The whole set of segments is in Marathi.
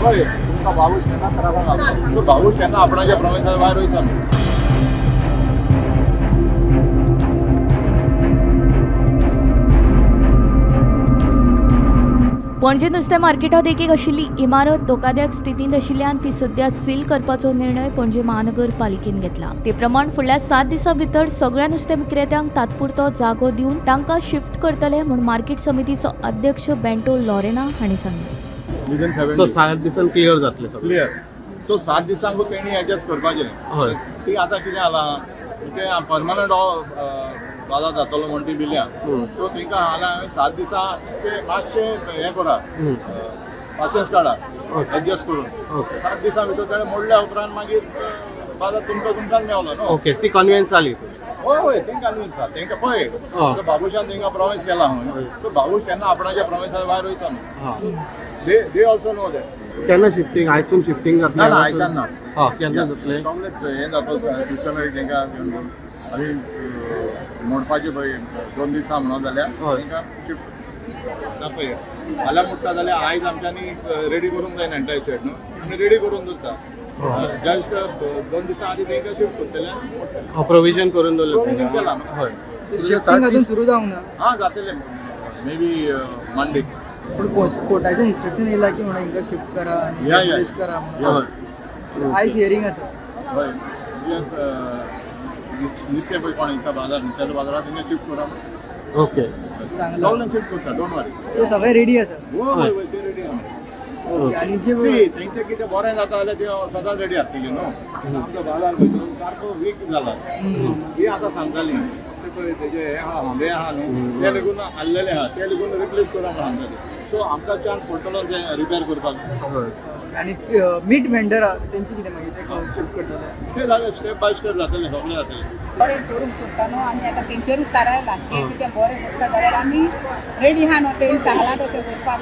होय तुमकां बाबूश केन्ना त्रासान घालता तो बाबूश केन्ना आपणाच्या प्रवेशाच्या भायर वयता न्हू. पणजे नुस्तें मार्केटांत एक आशिल्ली इमारत धोकादायक स्थितींत आशिल्ल्यान ती सध्या सील करपाचो निर्णय पणजे महानगरपालिकेन घेतला. ते प्रमाण फुडल्या 7 दिसां भितर सगळ्या नुस्तें विक्रेत्यांक तात्पुरतो जागो दिवन तांकां शिफ्ट करतले म्हूण मार्केट समितीचो अध्यक्ष बेंटो लॉरेना हांणी सांगलें. सो 7 दिसान क्लियर जातले सगळें. क्लियर. सो 7 दिसांक तेणी एडजस्ट करपाचें. हय. ती आतां कितें जालां ते परमनंट वादा जातलो म्हण ती बिल्यां. सो तेंकां हांगा हांवें 7 दिसां ते मातशें हें करा पासियन्स काडा एडजस्ट करून. ओके. 7 दिसां भितर तेणें मोडल्या उपरांत मागीर बाजार तुमकां मेवलो न्हू. ओके ती कन्विन्स जाली. हय हय तेंकां कन्विन्स तेंकां पळय बाबूशान तेंकां प्रॉमिस केला म्हणून सो बाबूश केन्ना आपणाच्या प्रॉमिसाच्या भायर वयता न्हू. They also know that. केन्ना शिफ्टिंग आयसून शिफ्टिंग जातलें? ना आयच्यान ना. हां केन्ना जातलें? सगळें हें जातो सिस्टमॅटीक तेंकां आनी मोडपाचें पळय 2 दिसां म्हणून जाल्यार तेंकां शिफ्ट पळय फाल्यां मुट्टा जाल्यार आयज आमच्यांनी रेडी करूंक जाय एंटायर शेड न्हू आमी रेडी करून दवरता. जस्ट 2 दिसां आदी तेंकां शिफ्ट करतले प्रोविजन करून प्रोविजन दवरलें. केलां. हय. शिफ्टिंग अजून सुरू जावंक ना. हां जातलें मे बी मंडे. पूण कोर्टाचें इन्स्ट्रक्शन येयलां की म्हणून हिंगा शिफ्ट करा आनी या demolish करा म्हणून. आयज हियरिंग आसा. हय नुस्तें पळय कोण इता बाजार नुस्त्याच्या बाजारात तेंकां शिफ्ट करा. ओके. सांगला. सगळें शिफ्ट करता डोंट वरी. सो सगळें रेडी आसा. हय हय ते रेडी आहा. ओके. आनी जे तेंचें कितें बरें जाता जाल्यार ते सदांच रेडी आसतली न्हू. आमचो बाजार भितर सारको वीक जाला. ही आतां सांगताली ते पळय तेजे हे आहा होंडे आहा न्हू ते लेगून हाडलेले आहा ते लेगून रिप्लेस करा म्हणून सांगताली. सो आमकां चान्स पडटलो तें रिपेर करपाक. आनी मीट वेंडर आहा तेंची कितें मागीर ते शिफ्ट करतले. ते जालें स्टेप बाय स्टेप जातलें सगळें जातलें. बरें करूंक सोदता न्हू आमी आतां तेंचेरूच थारायला ते कितें बरें करता जाल्यार आमी रेडी आहा न्हू तेणी सांगलां तशें करपाक.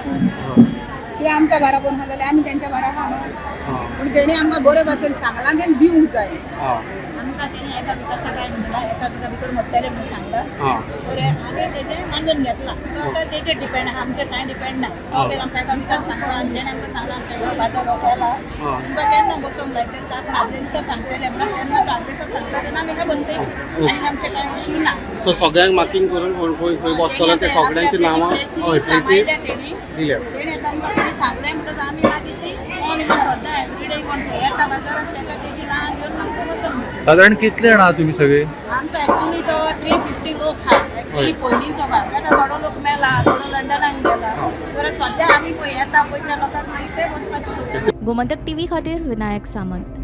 ते आमच्या बराबर आहा जाल्यार आमी तेंच्या बराबर आहा न्हू. पूण तेणी आमकां बरे भाशेन सांगलां तें दिवंक जाय. आमकां तेणी एका विकाचा टायम दिला एका विका भितर मोडटलें म्हणून सांगलां. बरें आमी तेजें मागून घेतलां. आतां तेजेर डिपेंड आहा आमचेर कांय डिपेंड ना. मागीर आमकां एका विकान सांगलां आनी तेणें आमकां सांगलां आमच्या बाजार हो केला तुमकां केन्ना बसोंक जाय तें आपण आदल्या दिसा सांगतलें म्हणून तेन्ना आदल्या दिसा सांगता तेन्ना आमी काय बसतलीं आनी आमचें कांय इश्यू ना. सो सगळ्यांक मार्किंग करून खंय खंय बसतलो ते सगळ्यांची नांवां तेणी दिल्या. तेणी आमकां कितें सांगलें म्हणटच आमी मागीर ती कोण सद्दां एवरीडे कोण येता बाजारात ताका तेजी नांवां घेवन आमकां बसोंक. साधारण कितले जाण आहात तुम्ही सगळे? आमचो एक्चुअली तो 350 लोक हा एक्चुअली पयलींचो भाग आतां थोडो लोक मेला थोडो लंडनाक गेला. तर सद्या आमी पळय येता पळय त्या लोकांक मागीर ते बसपाचें. गोमंतक टीव्ही खातीर विनायक सामंत.